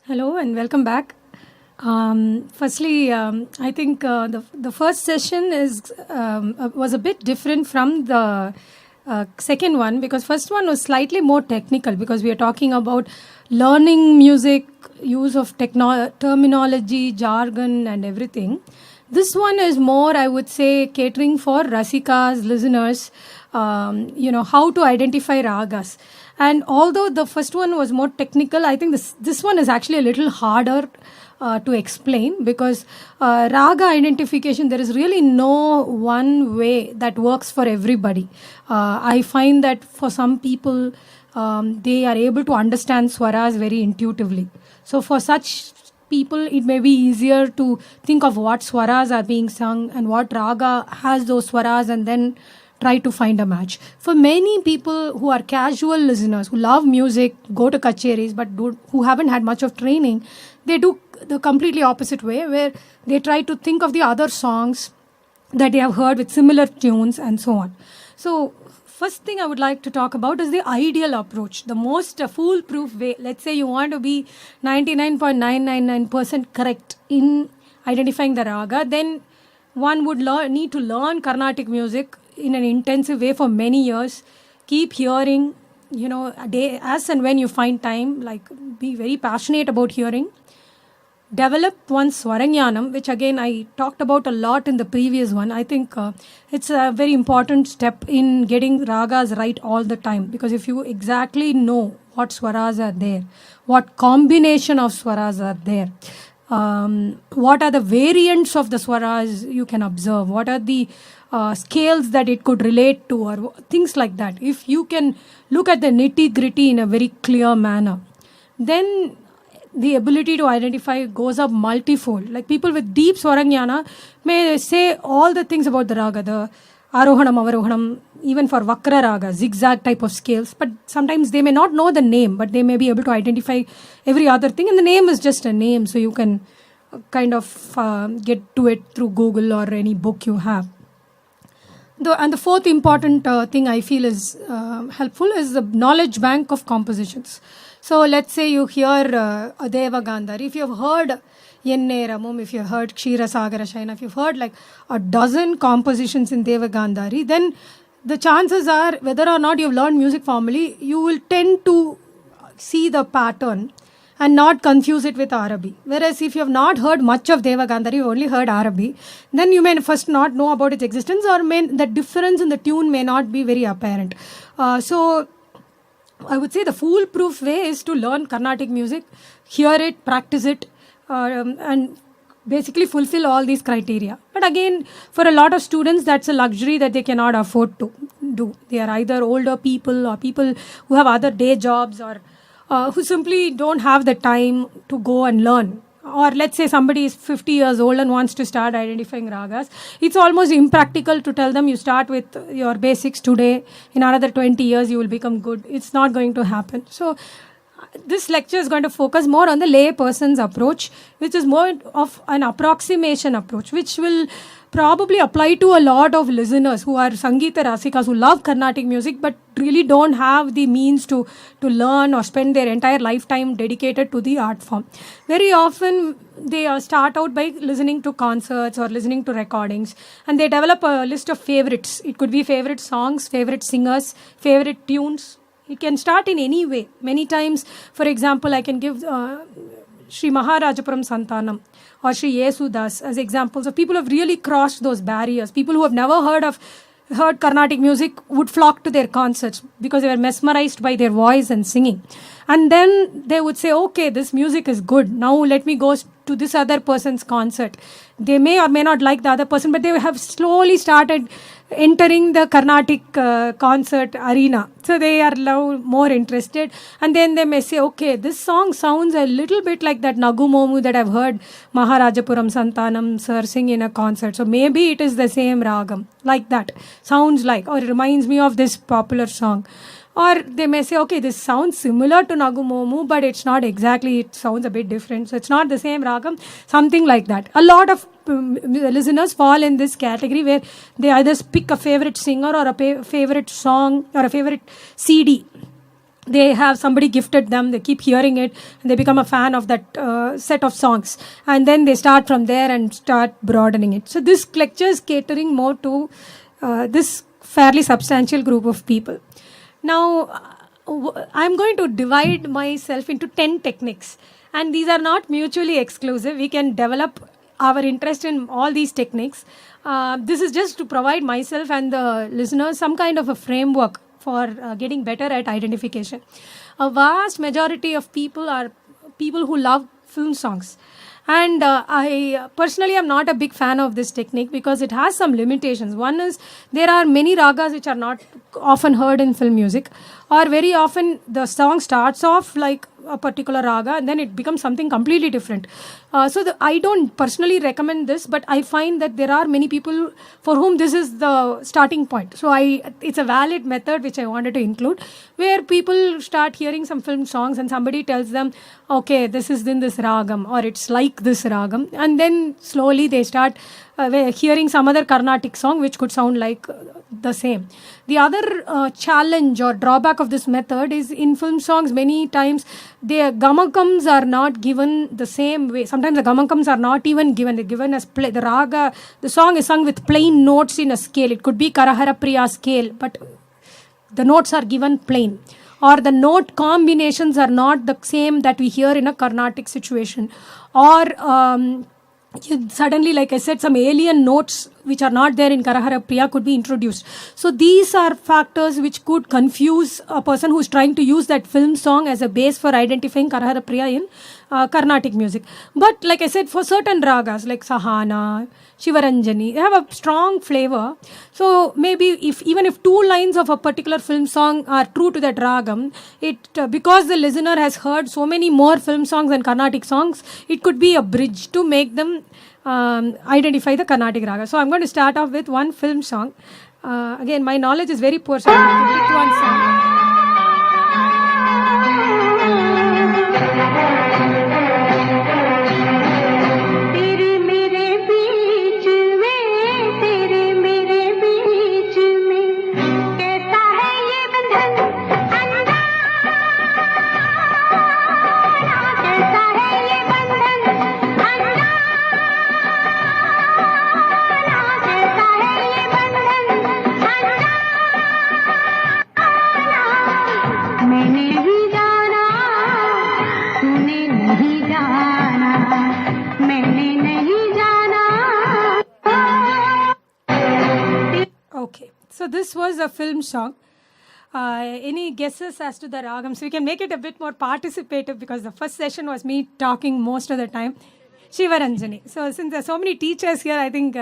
Hello and welcome back. Firstly, I think the first session was a bit different from the second one, because first one was slightly more technical because we are talking about learning music, use of terminology, jargon, and everything. This one is more, I would say, catering for Rasikas, listeners, how to identify ragas. And although the first one was more technical, I think this one is actually a little harder to explain, because raga identification, there is really no one way that works for everybody. I find that for some people, they are able to understand swaras very intuitively. So for such people, it may be easier to think of what swaras are being sung and what raga has those swaras, and then try to find a match. For many people who are casual listeners, who love music, go to kacheris, but who haven't had much of training, they do the completely opposite way, where they try to think of the other songs that they have heard with similar tunes and so on. So first thing I would like to talk about is the ideal approach, the most foolproof way. Let's say you want to be 99.999% correct in identifying the raga, then one would need to learn Carnatic music in an intensive way for many years. Keep hearing, a day as and when you find time, like be very passionate about hearing. Develop one's swarajnanam, which again I talked about a lot in the previous one. I think it's a very important step in getting ragas right all the time, because if you exactly know what swaras are there, what combination of swaras are there, what are the variants of the swaras you can observe, what are the scales that it could relate to, or things like that. If you can look at the nitty gritty in a very clear manner, then the ability to identify goes up multifold. Like people with deep swarajnana may say all the things about the raga, the arohanam, avarohanam, even for vakra raga, zigzag type of scales, but sometimes they may not know the name, but they may be able to identify every other thing, and the name is just a name, so you can kind of get to it through Google or any book you have. And the fourth important thing I feel is helpful is the knowledge bank of compositions. So let's say you hear a Deva Gandhari. If you've heard Yenne Ramum, if you've heard Kshira Sagara Shaina, if you've heard like a dozen compositions in Deva Gandhari, then the chances are, whether or not you've learned music formally, you will tend to see the pattern and not confuse it with Arabi. Whereas if you have not heard much of Deva Gandhari, you only heard Arabi, then you may first not know about its existence, or the difference in the tune may not be very apparent. So I would say the foolproof way is to learn Carnatic music, hear it, practice it, and basically fulfill all these criteria. But again, for a lot of students, that's a luxury that they cannot afford to do. They are either older people or people who have other day jobs, or who simply don't have the time to go and learn. Or let's say somebody is 50 years old and wants to start identifying ragas. It's almost impractical to tell them you start with your basics today, in another 20 years you will become good. It's not going to happen. So this lecture is going to focus more on the lay person's approach, which is more of an approximation approach, which will probably apply to a lot of listeners who are Sangeeta Rasikas, who love Carnatic music but really don't have the means to learn or spend their entire lifetime dedicated to the art form. Very often they start out by listening to concerts or listening to recordings, and they develop a list of favorites. It could be favorite songs, favorite singers, favorite tunes. It can start in any way. Many times, for example, I can give Sri Maharajapuram Santanam or Sri Yesudas as examples of people who have really crossed those barriers. People who have never heard Carnatic music would flock to their concerts because they were mesmerized by their voice and singing. And then they would say, okay, this music is good. Now let me go to this other person's concert. They may or may not like the other person, but they have slowly started entering the Carnatic concert arena. So they are now more interested. And then they may say, okay, this song sounds a little bit like that Nagu Momu that I've heard Maharajapuram Santanam sir sing in a concert. So maybe it is the same ragam, like that. Sounds like, or it reminds me of this popular song. Or they may say, okay, this sounds similar to Nagu Momu, but it's not exactly, it sounds a bit different. So it's not the same ragam, something like that. A lot of listeners fall in this category where they either pick a favorite singer or a favorite song or a favorite CD they have somebody gifted them, they keep hearing it, and they become a fan of that set of songs, and then they start from there and start broadening it. So this lecture is catering more to this fairly substantial group of people. Now I'm going to divide myself into 10 techniques, and these are not mutually exclusive. We can develop our interest in all these techniques. This is just to provide myself and the listeners some kind of a framework for getting better at identification. A vast majority of people are people who love film songs. And I personally am not a big fan of this technique because it has some limitations. One is there are many ragas which are not often heard in film music, or very often the song starts off like a particular raga and then it becomes something completely different. I don't personally recommend this, but I find that there are many people for whom this is the starting point. So it's a valid method which I wanted to include, where people start hearing some film songs and somebody tells them, okay, this is in this ragam, or it's like this ragam, and then slowly they start hearing some other Carnatic song which could sound like the same. The other challenge or drawback of this method is in film songs, many times the gamakams are not given the same way. Sometimes the gamakams are not even given. They're given as the raga. The song is sung with plain notes in a scale. It could be Karahara Priya scale, but the notes are given plain. Or the note combinations are not the same that we hear in a Carnatic situation. Or suddenly, like I said, some alien notes which are not there in Karahara Priya could be introduced. So these are factors which could confuse a person who's trying to use that film song as a base for identifying Karahara Priya in Carnatic music. But like I said, for certain ragas like Sahana, Shivaranjani, they have a strong flavor. So maybe even if two lines of a particular film song are true to that ragam, because the listener has heard so many more film songs and Carnatic songs, it could be a bridge to make them identify the Carnatic raga. So I'm going to start off with one film song. Again, my knowledge is very poor, so I'm going to pick one song. Okay, so this was a film song. Any guesses as to the ragam? So we can make it a bit more participative because the first session was me talking most of the time. Shivaranjani. So since there are so many teachers here, I think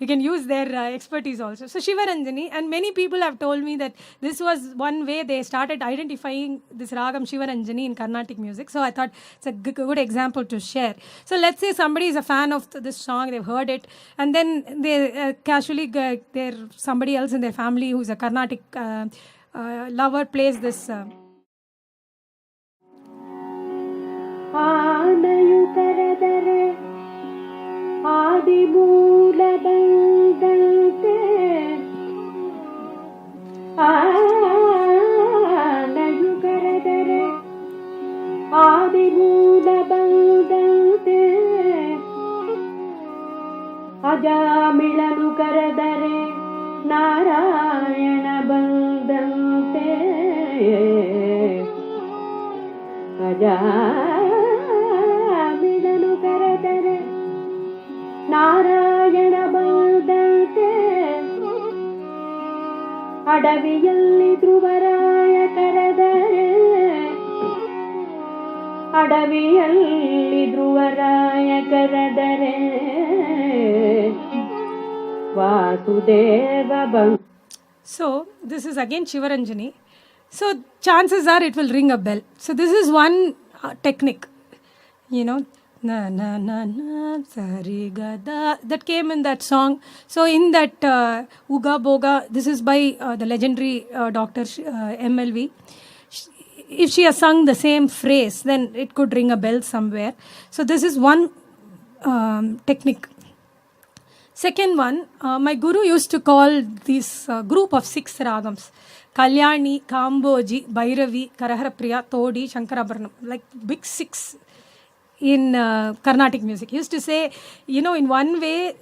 we can use their expertise also. So Shivaranjani, and many people have told me that this was one way they started identifying this ragam Shivaranjani in Carnatic music. So I thought it's a good example to share. So let's say somebody is a fan of this song, they've heard it, and then they casually, somebody else in their family who's a Carnatic lover plays this. ಆನಯು ಕರೆದರೆ ಆದಿಮೂಲ ಬಂದಂತೆ ಆನಯು ಕರೆದರೆ ಆದಿಮೂಲ ಬಂದಂತೆ ಅಜಾಮಿಳನು ಕರೆದರೆ ನಾರಾಯಣ ಬಂದಂತೆ ಅಜಾಮಿಳನು ಕರೆದರೆ ನಾರಾಯಣ ಬಂದಂತೆ ಅಡವಿಯಲ್ಲಿ ಧ್ರುವರಾಯ ಕರೆದರೆ ಅಡವಿಯಲ್ಲಿ ಧ್ರುವರಾಯ ಕರೆದರೆ ವಾಸುದೇವ ಬಂದ. So this is again Shivaranjani. So chances are it will ring a bell. So this is one technique, na na na na sarigada that came in that song. So in that Uga Boga, this is by the legendary Dr. MLV. If she has sung the same phrase, then it could ring a bell somewhere. So this is one technique. Second one, my guru used to call this group of 6 ragams: Kalyani, Kamboji, Bhairavi, Karaharapriya, Todi, Shankarabharanam, like big 6 in Carnatic music. He used to say, in one way,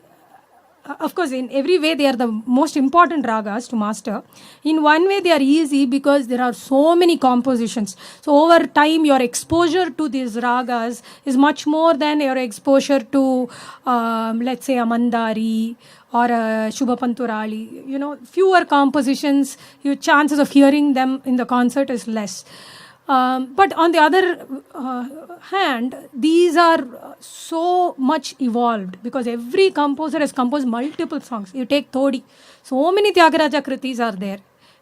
of course, in every way, they are the most important ragas to master. In one way, they are easy because there are so many compositions. So, over time, your exposure to these ragas is much more than your exposure to, let's say, a Mandari or a Shubhapanturali. Fewer compositions, your chances of hearing them in the concert is less. But on the other hand, these are so much evolved because every composer has composed multiple songs. You take Todi, so many Tyagaraja Kritis are there.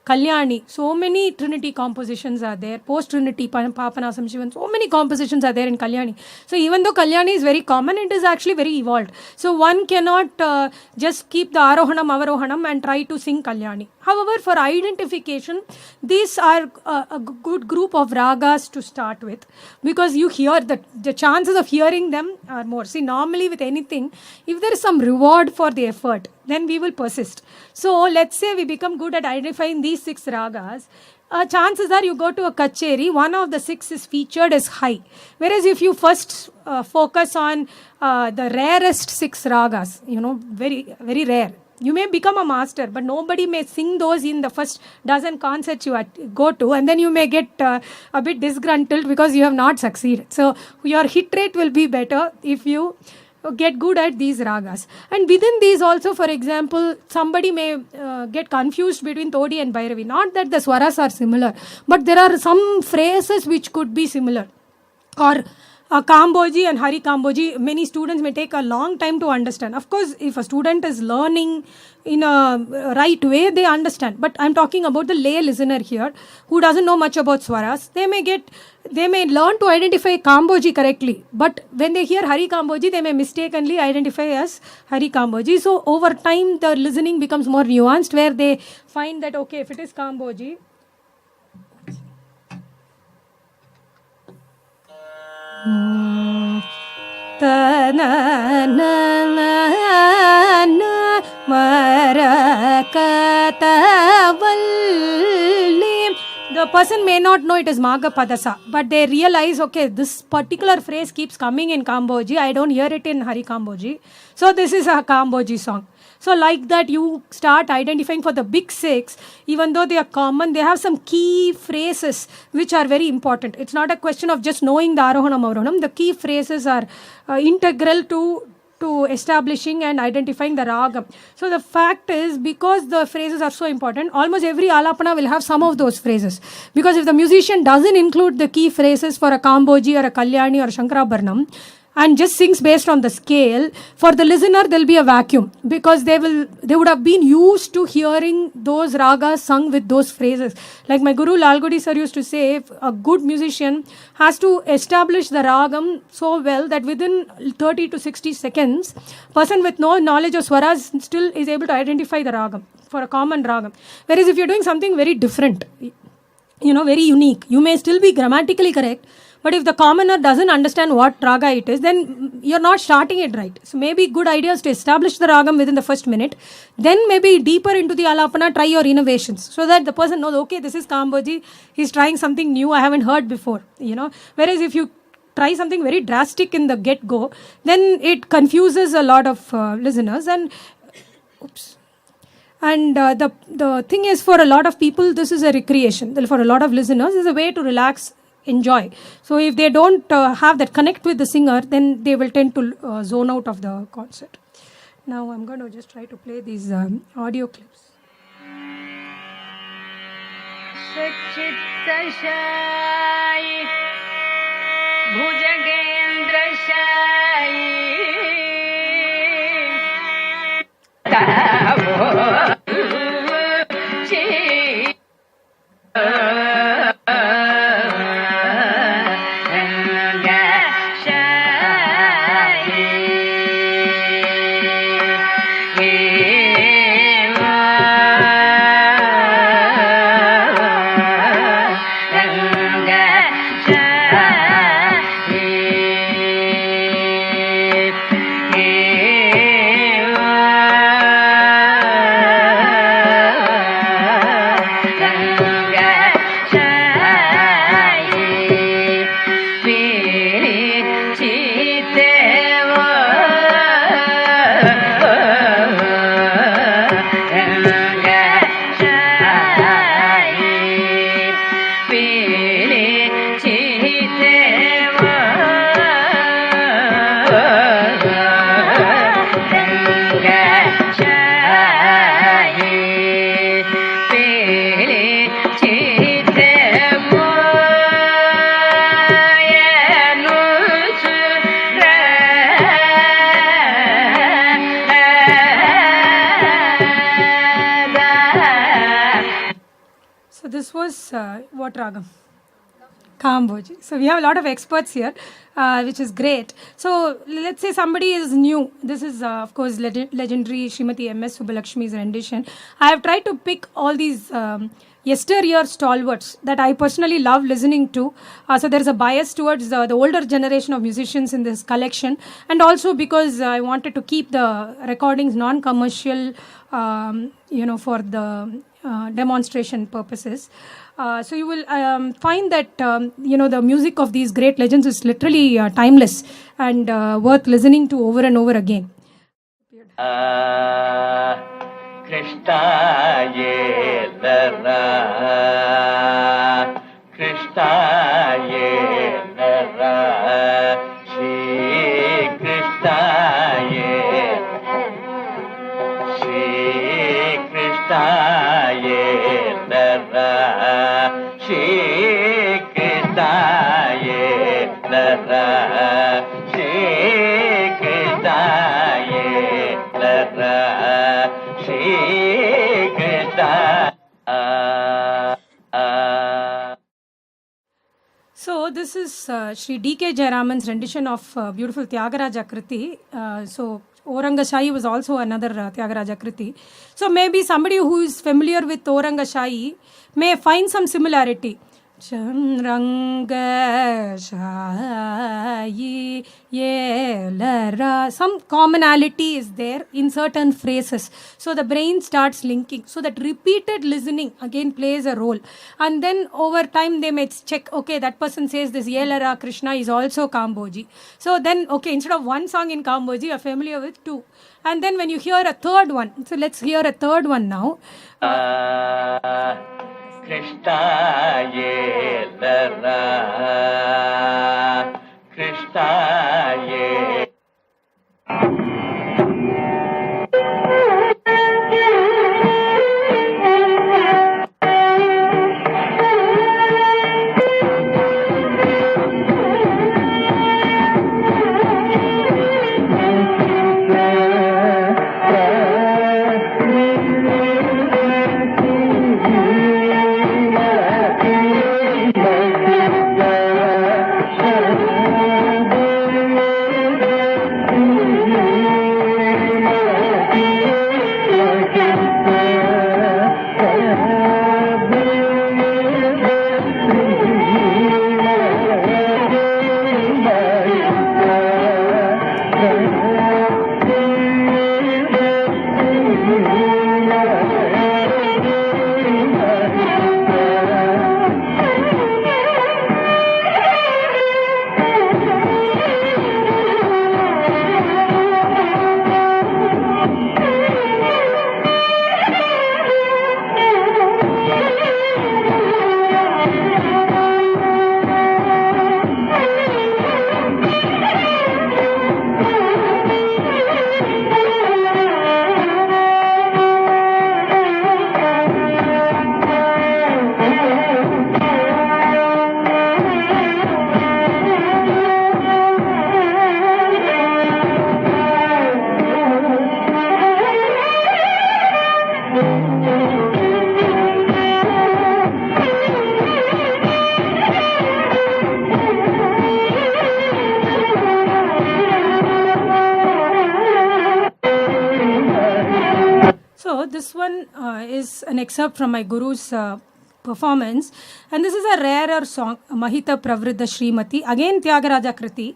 Kalyani, so many Trinity compositions are there. Post-Trinity, Papanasam Shivan, so many compositions are there in Kalyani. So even though Kalyani is very common, it is actually very evolved. So one cannot just keep the Arohanam, Avarohanam and try to sing Kalyani. However, for identification, these are a good group of ragas to start with because you hear the chances of hearing them are more. See, normally with anything, if there is some reward for the effort, then we will persist. So let's say we become good at identifying these 6 ragas. Chances are you go to a kacheri, one of the 6 is featured as high. Whereas if you first focus on the rarest 6 ragas, very, very rare. You may become a master, but nobody may sing those in the first dozen concerts you go to, and then you may get a bit disgruntled because you have not succeeded. So your hit rate will be better if you get good at these ragas. And within these also, for example, somebody may get confused between Todi and Bhairavi. Not that the swaras are similar, but there are some phrases which could be similar. Or Kamboji and Hari Kamboji, many students may take a long time to understand. Of course, if a student is learning in a right way, they understand. But I'm talking about the lay listener here who doesn't know much about swaras. They may learn to identify Kamboji correctly. But when they hear Hari Kamboji, they may mistakenly identify as Hari Kamboji. So over time, the listening becomes more nuanced where they find that, okay, if it is Kamboji, the person may not know it is Maga Padasa, but they realize, okay, this particular phrase keeps coming in Kamboji. I don't hear it in Hari Kamboji. So this is a Kamboji song. So like that, you start identifying for the big 6, even though they are common, they have some key phrases which are very important. It's not a question of just knowing the Arohanam, Avarohanam. The key phrases are integral to establishing and identifying the ragam. So the fact is, because the phrases are so important, almost every alapana will have some of those phrases. Because if the musician doesn't include the key phrases for a Kamboji or a Kalyani or a Shankarabharanam, and just sings based on the scale, for the listener there will be a vacuum because they would have been used to hearing those ragas sung with those phrases. Like my guru Lalgudi sir used to say, a good musician has to establish the ragam so well that within 30 to 60 seconds, person with no knowledge of swaras still is able to identify the ragam for a common ragam. Whereas if you're doing something very different, very unique, you may still be grammatically correct, but if the commoner doesn't understand what raga it is, then you're not starting it right. So maybe good idea is to establish the ragam within the first minute, then maybe deeper into the alapana, try your innovations so that the person knows, okay, this is Kamboji, he's trying something new I haven't heard before, Whereas if you try something very drastic in the get-go, then it confuses a lot of listeners. And the thing is, for a lot of people, this is a recreation. For a lot of listeners, it's a way to relax, enjoy. So if they don't have that connect with the singer, then they will tend to zone out of the concert. Now I'm going to just try to play these audio clips. Sachitta-shayi Bhujagendra-shayi So this was what ragam? Kamboji. So we have a lot of experts here, which is great. So let's say somebody is new. This is, of course, legendary Srimati M.S. Subbalakshmi's rendition. I have tried to pick all these yesteryear stalwarts that I personally love listening to. So there is a bias towards the older generation of musicians in this collection, and also because I wanted to keep the recordings non-commercial, for the demonstration purposes. So you will find that the music of these great legends is literally timeless and worth listening to over and over again. Krishna Yelara Krishna Yelara Shri Krishna Yelara Shri Krishna Yelara Shri Krishna Yelara Shri Krishna Yelara Shri Krishna. So this is Sri D.K. Jayaraman's rendition of beautiful Tyagaraja Kriti. So Aurangashahi was also another Tyagaraja Kriti. So maybe somebody who is familiar with Aurangashahi may find some similarity. Chanrangashayi Yelara. Some commonality is there in certain phrases. So the brain starts linking. So that repeated listening again plays a role. And then over time they may check, okay, that person says this Yelara Krishna is also Kamboji. So then, okay, instead of one song in Kamboji, you are familiar with two. And then when you hear a third one, so let's hear a third one now. Krishna Yelara Krishna Yelara This one is an excerpt from my guru's performance, and this is a rarer song, Mahita Pravriddha Srimati, again Tyagaraja Kriti,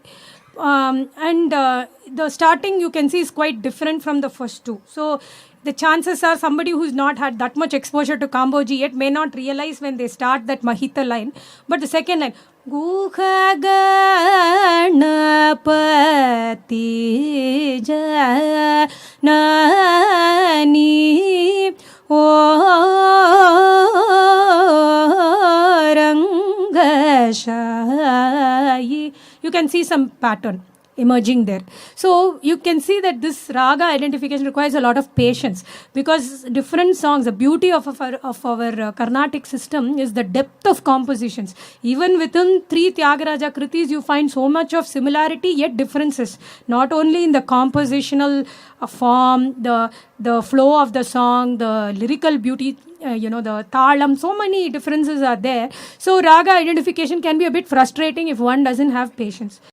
and the starting you can see is quite different from the first two. So the chances are somebody who's not had that much exposure to Kamboji yet may not realize when they start that Mahita line, but the second line, Gukha Ganapati Janani Aurangashayi. You can see some pattern. emerging there. So you can see that this raga identification requires a lot of patience, because different songs, the beauty of our Carnatic system is the depth of compositions. Even within three Tyagaraja Kritis, you find so much of similarity yet differences, not only in the compositional form, the flow of the song, the lyrical beauty, the talam, so many differences are there. So raga identification can be a bit frustrating if one doesn't have patience.